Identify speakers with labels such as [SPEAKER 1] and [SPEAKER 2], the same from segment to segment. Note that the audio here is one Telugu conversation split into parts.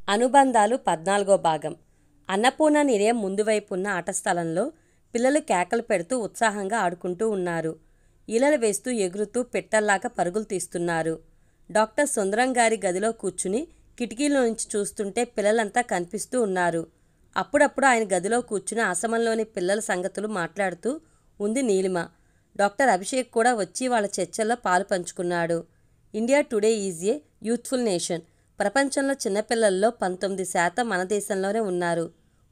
[SPEAKER 1] అనుబంధాలు 14వ భాగం. అన్నపూర్ణ నిలయం ముందు వైపు ఉన్న ఆట స్థలంలో పిల్లలు కేకలు పెడుతూ ఉత్సాహంగా ఆడుకుంటూ ఉన్నారు. ఈలలు వేస్తూ ఎగురుతూ పిట్టల్లాగా పరుగులు తీస్తున్నారు. డాక్టర్ సుందరం గారి గదిలో కూర్చుని కిటికీలో నుంచి చూస్తుంటే పిల్లలంతా కనిపిస్తూ ఉన్నారు. అప్పుడప్పుడు ఆయన గదిలో కూర్చుని ఆశ్రమంలోని పిల్లల సంగతులు మాట్లాడుతూ ఉంది నీలిమ. డాక్టర్ అభిషేక్ కూడా వచ్చి వాళ్ళ చర్చల్లో పాలు పంచుకున్నాడు. India today is a youthful nation. ప్రపంచంలో చిన్నపిల్లల్లో 19% మన దేశంలోనే ఉన్నారు.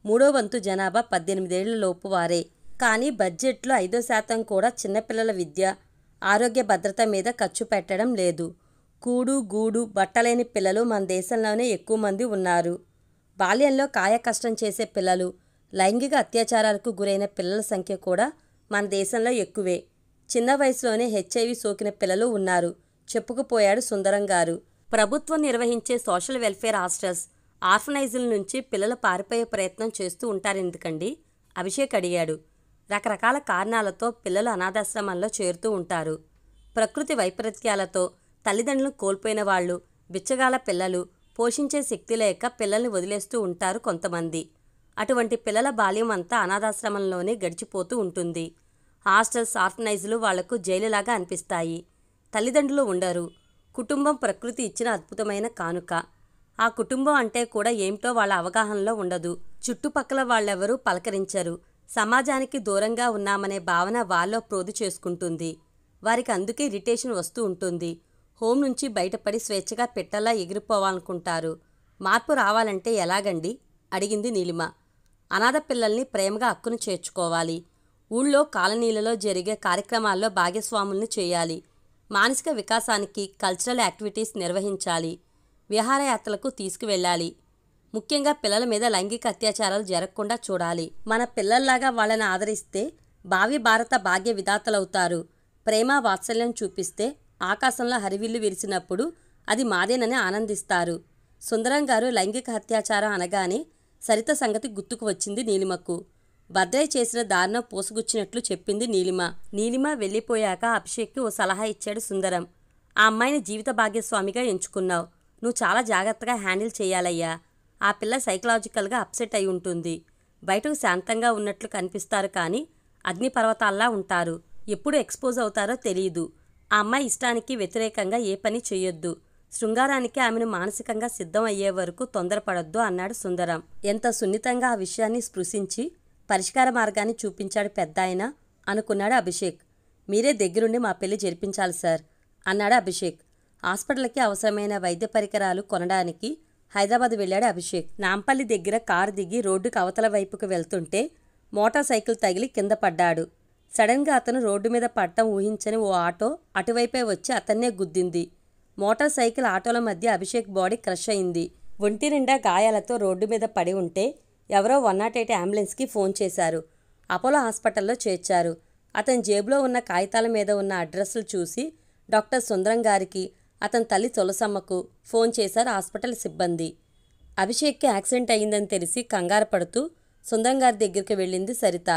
[SPEAKER 1] 3వ వంతు జనాభా 18 ఏళ్ల లోపు వారే. కానీ బడ్జెట్లో 5% కూడా చిన్నపిల్లల విద్య, ఆరోగ్య భద్రత మీద ఖర్చు పెట్టడం లేదు. కూడు గూడు బట్టలేని పిల్లలు మన దేశంలోనే ఎక్కువ మంది ఉన్నారు. బాల్యంలో కాయకష్టం చేసే పిల్లలు, లైంగిక అత్యాచారాలకు గురైన పిల్లల సంఖ్య కూడా మన దేశంలో ఎక్కువే. చిన్న వయసులోనే HIV సోకిన పిల్లలు ఉన్నారు చెప్పుకుపోయాడు సుందరం గారు. ప్రభుత్వం నిర్వహించే సోషల్ వెల్ఫేర్ హాస్టల్స్, ఆర్ఫనైజుల నుంచి పిల్లలు పారిపోయే ప్రయత్నం చేస్తూ ఉంటారెందుకండి? అభిషేక్ అడిగాడు. రకరకాల కారణాలతో పిల్లలు అనాథాశ్రమాల్లో చేరుతూ ఉంటారు. ప్రకృతి వైపరీత్యాలతో తల్లిదండ్రులను కోల్పోయిన వాళ్ళు, బిచ్చగాల పిల్లలు, పోషించే శక్తి లేక పిల్లల్ని వదిలేస్తూ ఉంటారు కొంతమంది. అటువంటి పిల్లల బాల్యం అంతా అనాథాశ్రమంలోనే గడిచిపోతూ ఉంటుంది. హాస్టల్స్, ఆర్ఫనైజులు వాళ్లకు జైలులాగా అనిపిస్తాయి. తల్లిదండ్రులు ఉండరు. కుటుంబం ప్రకృతి ఇచ్చిన అద్భుతమైన కానుక. ఆ కుటుంబం అంటే కూడా ఏమిటో వాళ్ళ అవగాహనలో ఉండదు. చుట్టుపక్కల వాళ్ళెవరూ పలకరించరు. సమాజానికి దూరంగా ఉన్నామనే భావన వాళ్ళలో ప్రోధి చేసుకుంటుంది. వారికి అందుకే ఇరిటేషన్ వస్తూ ఉంటుంది. హోం నుంచి బయటపడి స్వేచ్ఛగా పిట్టల్లా ఎగిరిపోవాలనుకుంటారు. మార్పు రావాలంటే ఎలాగండి? అడిగింది నీలిమ. అనాథ పిల్లల్ని ప్రేమగా హక్కును చేర్చుకోవాలి. ఊళ్ళో కాలనీలలో జరిగే కార్యక్రమాల్లో భాగస్వాముల్ని చేయాలి. మానసిక వికాసానికి కల్చరల్ యాక్టివిటీస్ నిర్వహించాలి. విహారయాత్రలకు తీసుకువెళ్ళాలి. ముఖ్యంగా పిల్లల మీద లైంగిక అత్యాచారాలు జరగకుండా చూడాలి. మన పిల్లల్లాగా వాళ్ళని ఆదరిస్తే భావి భారత భాగ్య విధాతలవుతారు. ప్రేమ వాత్సల్యం చూపిస్తే ఆకాశంలో హరివిల్లు విరిసినప్పుడు అది మాదేనని ఆనందిస్తారు. సుందరం గారు లైంగిక అత్యాచారం అనగానే సరిత సంగతి గుర్తుకు వచ్చింది నీలిమకు. భద్రయ్య చేసిన దారుణం పోసుగుచ్చినట్లు చెప్పింది నీలిమ. నీలిమ వెళ్ళిపోయాక అభిషేక్కి ఓ సలహా ఇచ్చాడు సుందరం. ఆ అమ్మాయిని జీవిత భాగ్యస్వామిగా ఎంచుకున్నావు. నువ్వు చాలా జాగ్రత్తగా హ్యాండిల్ చేయాలయ్యా. ఆ పిల్ల సైకలాజికల్గా అప్సెట్ అయి ఉంటుంది. బయటకు శాంతంగా ఉన్నట్లు కనిపిస్తారు కానీ అగ్నిపర్వతాల్లా ఉంటారు. ఎప్పుడు ఎక్స్పోజ్ అవుతారో తెలియదు. ఆ అమ్మాయి ఇష్టానికి వ్యతిరేకంగా ఏ పని చెయ్యొద్దు. శృంగారానికి ఆమెను మానసికంగా సిద్ధం అయ్యే వరకు తొందరపడొద్దు అన్నాడు సుందరం. ఎంత సున్నితంగా ఆ విషయాన్ని స్పృశించి పరిష్కార మార్గాన్ని చూపించాడు పెద్దాయన అనుకున్నాడు అభిషేక్. మీరే దగ్గరుండి మా పెళ్లి జరిపించాలి సార్ అన్నాడు అభిషేక్. హాస్పిటల్కి అవసరమైన వైద్య పరికరాలు కొనడానికి హైదరాబాద్ వెళ్ళాడు అభిషేక్. నాంపల్లి దగ్గర కారు దిగి రోడ్డుకు అవతల వైపుకు వెళ్తుంటే మోటార్ సైకిల్ తగిలి కింద పడ్డాడు. సడన్గా అతను రోడ్డు మీద పడటం ఊహించని ఓ ఆటో అటువైపే వచ్చి అతన్నే గుద్దింది. మోటార్ సైకిల్ ఆటోల మధ్య అభిషేక్ బాడీ క్రష్ అయింది. ఒంటి నిండా గాయాలతో రోడ్డు మీద పడి ఉంటే ఎవరో 108 అంబులెన్స్కి ఫోన్ చేశారు. అపోలో హాస్పిటల్లో చేర్చారు. అతని జేబులో ఉన్న కాగితాల మీద ఉన్న అడ్రస్లు చూసి డాక్టర్ సుందరం గారికి, అతని తల్లి తులసమ్మకు ఫోన్ చేశారు హాస్పిటల్ సిబ్బంది. అభిషేక్కి యాక్సిడెంట్ అయ్యిందని తెలిసి కంగారు పడుతూ సుందరం గారి దగ్గరికి వెళ్ళింది సరిత.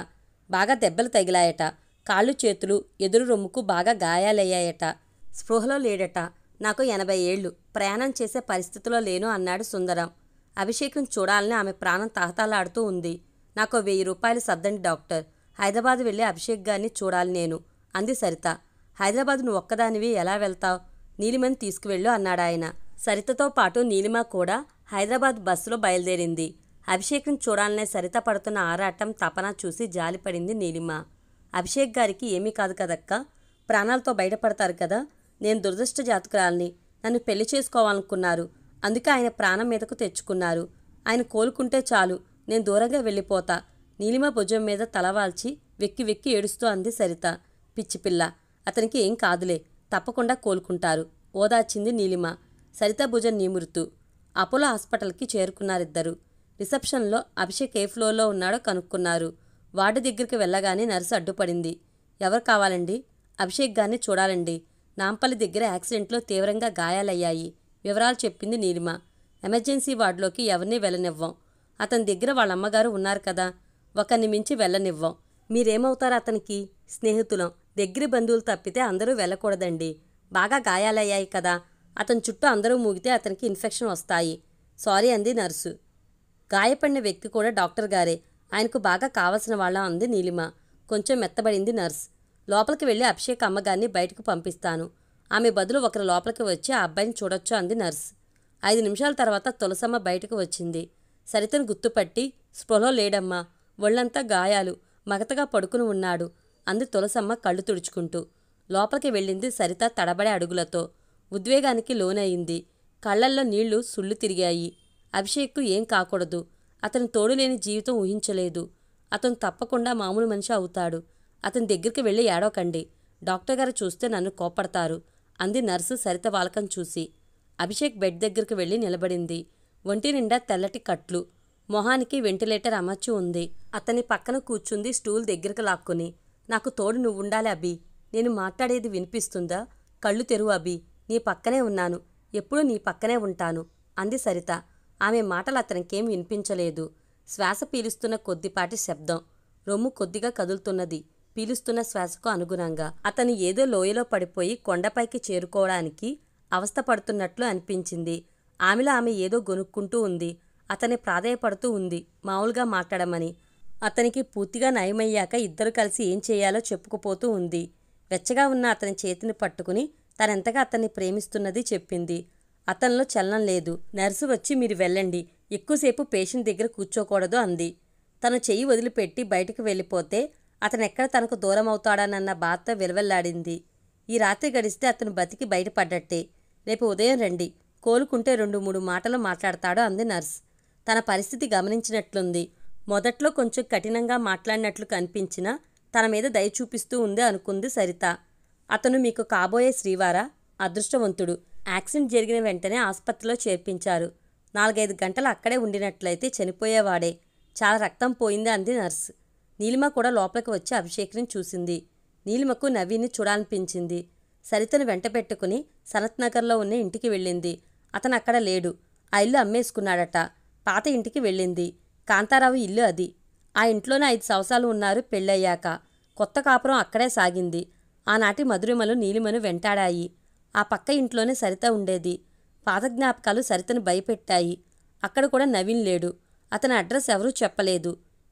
[SPEAKER 1] బాగా దెబ్బలు తగిలాయట. కాళ్ళు చేతులు ఎదురు రొమ్ముకు బాగా గాయాలయ్యాయట. స్పృహలో లేడట. నాకు 80 ఏళ్లు, ప్రయాణం చేసే పరిస్థితిలో లేను అన్నాడు సుందరం. అభిషేక్ను చూడాలని ఆమె ప్రాణం తహతహలాడుతూ ఉంది. నాకు 1000 రూపాయలు సర్దండి డాక్టర్. హైదరాబాద్ వెళ్ళి అభిషేక్ గారిని చూడాలి నేను అంది సరిత. హైదరాబాద్ నువ్వు ఒక్కదానివి ఎలా వెళ్తావు? నీలిమని తీసుకువెళ్ళు అన్నాడాయన. సరితతో పాటు నీలిమ కూడా హైదరాబాద్ బస్సులో బయలుదేరింది. అభిషేక్ను చూడాలనే సరిత పడుతున్న ఆరాటం తపన చూసి జాలిపడింది నీలిమ. అభిషేక్ గారికి ఏమీ కాదు కదక్క, ప్రాణాలతో బయటపడతారు కదా. నేను దురదృష్ట జాతకురాల్ని. నన్ను పెళ్లి చేసుకోవాలనుకున్నారు. అందుకే ఆయన ప్రాణం మీదకు తెచ్చుకున్నారు. ఆయన కోలుకుంటే చాలు, నేను దూరంగా వెళ్ళిపోతా. నీలిమ భుజం మీద తలవాల్చి వెక్కి వెక్కి ఏడుస్తూ అంది సరిత. పిచ్చిపిల్ల, అతనికి ఏం కాదులే, తప్పకుండా కోలుకుంటారు ఓదార్చింది నీలిమ సరిత భుజం నిమురుతూ. అపోలో హాస్పిటల్కి చేరుకున్నారిద్దరు. రిసెప్షన్లో అభిషేక్ ఏ ఫ్లోర్లో ఉన్నాడో కనుక్కున్నారు. వార్డు దగ్గరికి వెళ్ళగానే నర్సు అడ్డుపడింది. ఎవరు కావాలండి? అభిషేక్ గారిని చూడాలండి. నాంపల్లి దగ్గర యాక్సిడెంట్లో తీవ్రంగా గాయాలయ్యాయి వివరాలు చెప్పింది నీలిమ. ఎమర్జెన్సీ వార్డులోకి ఎవరిని వెళ్ళనివ్వం. అతని దగ్గర వాళ్ళమ్మగారు ఉన్నారు కదా, ఒకరిని మించి వెళ్ళనివ్వం. మీరేమవుతారు అతనికి? స్నేహితులం. దగ్గర బంధువులు తప్పితే అందరూ వెళ్ళకూడదండి. బాగా గాయాలయ్యాయి కదా, అతని చుట్టూ అందరూ మూగితే అతనికి ఇన్ఫెక్షన్ వస్తాయి. సారీ అంది నర్సు. గాయపడిన వ్యక్తి కూడా డాక్టర్ గారే. ఆయనకు బాగా కావలసిన వాళ్ళ అంది నీలిమ. కొంచెం మెత్తబడింది నర్స్. లోపలికి వెళ్ళి అభిషేక్ అమ్మగారిని బయటకు పంపిస్తాను. ఆమె బదులు ఒకరు లోపలికి వచ్చి ఆ అబ్బాయిని చూడొచ్చు అంది నర్స్. 5 నిమిషాల తర్వాత తులసమ్మ బయటకు వచ్చింది. సరితను గుర్తుపట్టి, స్పృహలో లేడమ్మా, ఒళ్ళంతా గాయాలు, మగతగా పడుకుని ఉన్నాడు అంది తులసమ్మ కళ్ళు తుడుచుకుంటూ. లోపలికి వెళ్ళింది సరిత తడబడే అడుగులతో. ఉద్వేగానికి లోనయింది. కళ్లల్లో నీళ్లు సుళ్ళు తిరిగాయి. అభిషేక్కు ఏం కాకూడదు. అతను తోడులేని జీవితం ఊహించలేదు. అతను తప్పకుండా మామూలు మనిషి అవుతాడు. అతని దగ్గరికి వెళ్ళి ఏడవకండి. డాక్టర్ గారు చూస్తే నన్ను కోప్పడతారు అంది నర్సు సరిత వాలకం చూసి. అభిషేక్ బెడ్ దగ్గరికి వెళ్ళి నిలబడింది. ఒంటి నిండా తెల్లటి కట్లు. మొహానికి వెంటిలేటర్ అమర్చి ఉంది. అతని పక్కన కూర్చుంది స్టూల్ దగ్గరకు లాక్కుని. నాకు తోడు నువ్వుండాలి అభి. నేను మాట్లాడేది వినిపిస్తుందా? కళ్ళు తెరువు అభి. నీ పక్కనే ఉన్నాను. ఎప్పుడూ నీ పక్కనే ఉంటాను అంది సరిత. ఆమె మాటలు అతనికేం వినిపించలేదు. శ్వాస పీలుస్తున్న కొద్దిపాటి శబ్దం. రొమ్ము కొద్దిగా కదులుతున్నది పీలుస్తున్న శ్వాసకు అనుగుణంగా. అతను ఏదో లోయలో పడిపోయి కొండపైకి చేరుకోవడానికి అవస్థపడుతున్నట్లు అనిపించింది. ఆమెలో ఆమె ఏదో గొనుక్కుంటూ ఉంది. అతన్ని ప్రాధేయపడుతూ ఉంది మామూలుగా మాట్లాడమని. అతనికి పూర్తిగా నయమయ్యాక ఇద్దరు కలిసి ఏం చేయాలో చెప్పుకుపోతూ ఉంది. వెచ్చగా ఉన్న అతని చేతిని పట్టుకుని తనెంతగా అతన్ని ప్రేమిస్తున్నది చెప్పింది. అతనిలో చలనం లేదు. నర్సు వచ్చి మీరు వెళ్ళండి, ఎక్కువసేపు పేషెంట్ దగ్గర కూర్చోకూడదు అంది. తను చెయ్యి వదిలిపెట్టి బయటకు వెళ్ళిపోతే అతనెక్కడ తనకు దూరం అవుతాడనన్న బాధతో విలవెల్లాడింది. ఈ రాత్రి గడిస్తే అతను బతికి బయటపడ్డట్టే. రేపు ఉదయం రండి, కోలుకుంటే 2-3 మాటలు మాట్లాడతాడు అంది నర్స్. తన పరిస్థితి గమనించినట్లుంది. మొదట్లో కొంచెం కఠినంగా మాట్లాడినట్లు కనిపించినా తన మీద దయ చూపిస్తూ ఉంది అనుకుంది సరిత. అతను మీకు కాబోయే శ్రీవారా? అదృష్టవంతుడు. యాక్సిడెంట్ జరిగిన వెంటనే ఆసుపత్రిలో చేర్పించారు. 4-5 గంటలు అక్కడే ఉండినట్లయితే చనిపోయేవాడే. చాలా రక్తం పోయింది అంది నర్స్. నీలిమ కూడా లోపలికి వచ్చి అభిషేక్ని చూసింది. నీలిమకు నవీన్ని చూడాలనిపించింది. సరితను వెంట పెట్టుకుని సనత్ నగర్లో ఉన్న ఇంటికి వెళ్ళింది. అతను అక్కడ లేడు. ఆ ఇల్లు అమ్మేసుకున్నాడట. పాత ఇంటికి వెళ్ళింది. కాంతారావు ఇల్లు అది. ఆ ఇంట్లోనే 5 సంవత్సరాలు ఉన్నారు పెళ్ళయ్యాక. కొత్త కాపురం అక్కడే సాగింది. ఆనాటి మధురిమలు నీలిమను వెంటాడాయి. ఆ పక్క ఇంట్లోనే సరిత ఉండేది. పాత జ్ఞాపకాలు సరితను భయపెట్టాయి. అక్కడ కూడా నవీన్ లేడు. అతని అడ్రస్ ఎవరూ చెప్పలేదు.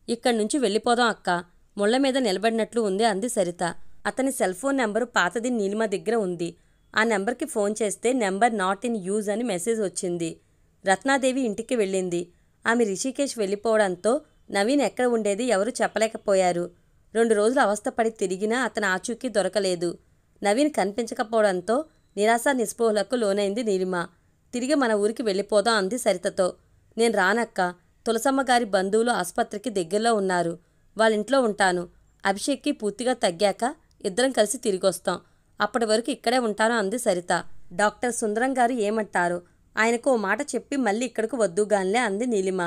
[SPEAKER 1] ఇక్కడి నుంచి వెళ్ళిపోదాం అక్క, ముళ్ల మీద నిలబడినట్లు ఉంది అంది సరిత. అతని సెల్ఫోన్ నెంబరు పాతది నీలిమ దగ్గర ఉంది. ఆ నెంబర్కి ఫోన్ చేస్తే నెంబర్ నాట్ ఇన్ యూజ్ అని మెసేజ్ వచ్చింది. రత్నాదేవి ఇంటికి వెళ్ళింది. ఆమె రిషికేశ్ వెళ్ళిపోవడంతో నవీన్ ఎక్కడ ఉండేది ఎవరూ చెప్పలేకపోయారు. 2 రోజులు అవస్థపడి తిరిగినా అతని ఆచూకీ దొరకలేదు. నవీన్ కనిపించకపోవడంతో నిరాశ నిస్పృహలకు లోనైంది నీలిమ. తిరిగి మన ఊరికి వెళ్ళిపోదాం అంది సరితతో. నేను రానక్క, తులసమ్మ గారి బంధువులు ఆసుపత్రికి దగ్గరలో ఉన్నారు. వాళ్ళింట్లో ఉంటాను. అభిషేక్కి పూర్తిగా తగ్గాక ఇద్దరం కలిసి తిరిగొస్తాం. అప్పటి వరకు ఇక్కడే ఉంటాను అంది సరిత. డాక్టర్ సుందరం గారు ఏమంటారు? ఆయనకు ఓ మాట చెప్పి మళ్ళీ ఇక్కడకు వద్దుగాన్లే అంది నీలిమ.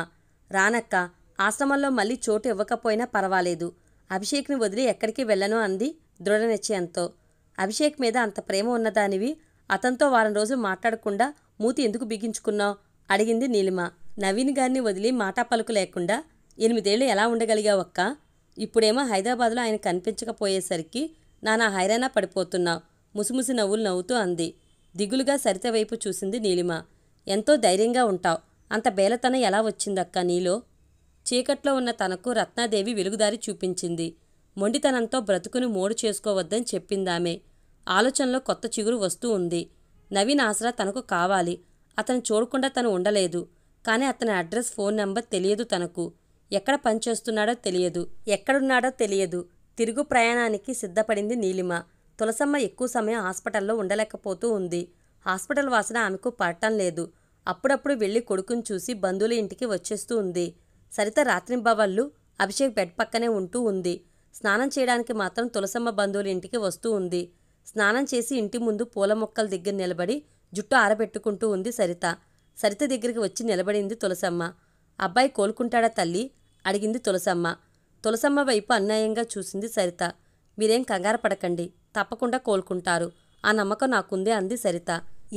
[SPEAKER 1] రానక్క, ఆశ్రమంలో మళ్ళీ చోటు ఇవ్వకపోయినా పర్వాలేదు. అభిషేక్ని వదిలి ఎక్కడికి వెళ్ళను అంది దృఢ నిశ్చయంతో. అభిషేక్ మీద అంత ప్రేమ ఉన్నదానివి అతనితో వారం రోజులు మాట్లాడకుండా మూతి ఎందుకు బిగించుకున్నావు అడిగింది నీలిమ. నవీన్ గారిని వదిలి మాటా పలుకు లేకుండా 8 ఏళ్ళు ఎలా ఉండగలిగావక్క? ఇప్పుడేమో హైదరాబాద్లో ఆయన కనిపించకపోయేసరికి నానా హైరానా పడిపోతున్నావు ముసిముసి నవ్వులు నవ్వుతూ అంది. దిగులుగా సరిత వైపు చూసింది నీలిమ. ఎంతో ధైర్యంగా ఉంటావు. అంత బేలతనం ఎలా వచ్చిందక్క నీలో? చీకట్లో ఉన్న తనకు రత్నాదేవి వెలుగుదారి చూపించింది. మొండితనంతో బ్రతుకుని మోడు చేసుకోవద్దని చెప్పిందామె. ఆలోచనలో కొత్త చిగురు వస్తూ ఉంది. నవీన్ ఆసరా తనకు కావాలి. అతను చూడకుండా తను ఉండలేదు. కానీ అతని అడ్రస్, ఫోన్ నెంబర్ తెలియదు తనకు. ఎక్కడ పనిచేస్తున్నాడో తెలియదు, ఎక్కడున్నాడో తెలియదు. తిరుగు ప్రయాణానికి సిద్ధపడింది నీలిమ. తులసమ్మ ఎక్కువ సమయం హాస్పిటల్లో ఉండలేకపోతూ ఉంది. హాస్పిటల్ వాసన ఆమెకు పడటం లేదు. అప్పుడప్పుడు వెళ్ళి కొడుకుని చూసి బంధువుల ఇంటికి వచ్చేస్తూ ఉంది. సరిత రాత్రింబవళ్ళు అభిషేక్ బెడ్ పక్కనే ఉంటూ ఉంది. స్నానం చేయడానికి మాత్రం తులసమ్మ బంధువుల ఇంటికి వస్తూ ఉంది. స్నానం చేసి ఇంటి ముందు పూల మొక్కల దగ్గర నిలబడి జుట్టు ఆరబెట్టుకుంటూ ఉంది సరిత. సరిత దగ్గరికి వచ్చి నిలబడింది తులసమ్మ. అబ్బాయి కోలుకుంటాడా తల్లి అడిగింది తులసమ్మ. తులసమ్మ వైపు అన్యాయంగా చూసింది సరిత. మీరేం కంగారు పడకండి, తప్పకుండా కోలుకుంటారు. ఆ నమ్మకం నాకుందే అంది సరిత.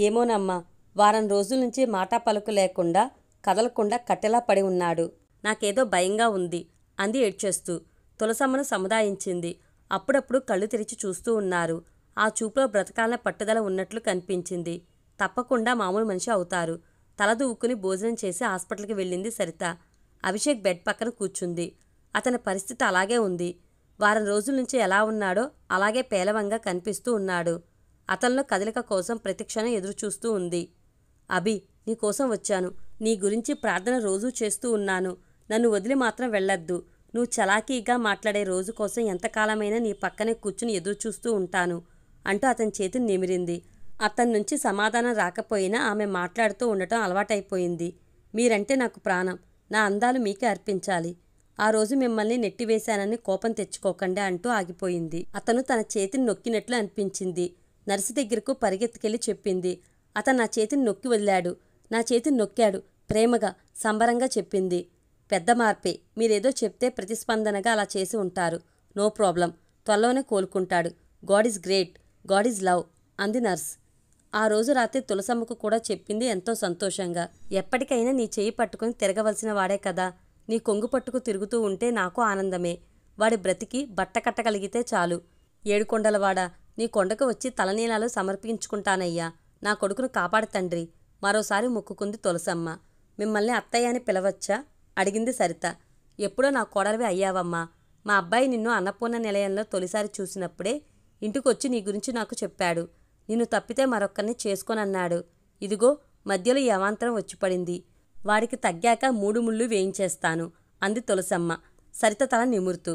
[SPEAKER 1] ఏమోనమ్మా, వారం రోజుల నుంచి మాటా పలుకు లేకుండా కదలకుండా కట్టెలా పడి ఉన్నాడు. నాకేదో భయంగా ఉంది అంది ఏడ్చేస్తూ. తులసమ్మను సముదాయించింది. అప్పుడప్పుడు కళ్ళు తెరిచి చూస్తూ ఉన్నారు. ఆ చూపులో బ్రతకాలన్న పట్టుదల ఉన్నట్లు కనిపించింది. తప్పకుండా మామూలు మనిషి అవుతారు. తల దువ్వుకుని భోజనం చేసి హాస్పిటల్కి వెళ్ళింది సరిత. అభిషేక్ బెడ్ పక్కన కూర్చుంది. అతని పరిస్థితి అలాగే ఉంది. వారం రోజుల నుంచి ఎలా ఉన్నాడో అలాగే పేలవంగా కనిపిస్తూ ఉన్నాడు. అతనిలో కదలిక కోసం ప్రతిక్షణం ఎదురుచూస్తూ ఉంది. అభి, నీకోసం వచ్చాను. నీ గురించి ప్రార్థన రోజూ చేస్తూ ఉన్నాను. నన్ను వదిలి మాత్రం వెళ్ళొద్దు. నువ్వు చలాకీగా మాట్లాడే రోజు కోసం ఎంతకాలమైనా నీ పక్కనే కూర్చుని ఎదురుచూస్తూ ఉంటాను అంటూ అతని చేతిని నిమిరింది. అతని నుంచి సమాధానం రాకపోయినా ఆమె మాట్లాడుతూ ఉండటం అలవాటైపోయింది. మీరంటే నాకు ప్రాణం. నా అందాలు మీకే అర్పించాలి. ఆ రోజు మిమ్మల్ని నెట్టివేశానని కోపం తెచ్చుకోకండి అంటూ ఆగిపోయింది. అతను తన చేతిని నొక్కినట్లు అనిపించింది. నర్సు దగ్గరకు పరిగెత్తుకెళ్ళి చెప్పింది. అతను నా చేతిని నొక్కి వదిలాడు. నా చేతిని నొక్కాడు. ప్రేమగా, సంబరంగా చెప్పింది. పెద్ద మార్పే. మీరేదో చెప్తే ప్రతిస్పందనగా అలా చేసి ఉంటారు. No problem. త్వరలోనే కోలుకుంటాడు. God is great. God is love అంది నర్స్. ఆ రోజు రాత్రి తులసమ్మకు కూడా చెప్పింది ఎంతో సంతోషంగా. ఎప్పటికైనా నీ చేయి పట్టుకుని తిరగవలసిన వాడే కదా. నీ కొంగు పట్టుకు తిరుగుతూ ఉంటే నాకు ఆనందమే. వాడి బ్రతికి బట్ట కట్టగలిగితే చాలు. ఏడుకొండలవాడా, నీ కొండకు వచ్చి తలనీలాలు సమర్పించుకుంటానయ్యా. నా కొడుకును కాపాడు తండ్రి. మరోసారి మొక్కుకుంది తులసమ్మ. మిమ్మల్ని అత్తయ్య అని పిలవచ్చా అడిగింది సరిత. ఎప్పుడో నా కోడలివి అయ్యావమ్మా. మా అబ్బాయి నిన్ను అన్నపూర్ణ నిలయంలో తొలిసారి చూసినప్పుడే ఇంటికొచ్చి నీ గురించి నాకు చెప్పాడు. నిన్ను తప్పితే మరొక్కరిని చేసుకోనన్నాడు. ఇదిగో మధ్యలో ఈ అవాంతరం వచ్చిపడింది. వాడికి తగ్గాక 3 ముళ్ళు వేయించేస్తాను అంది తులసమ్మ సరిత తల నిమురుతూ.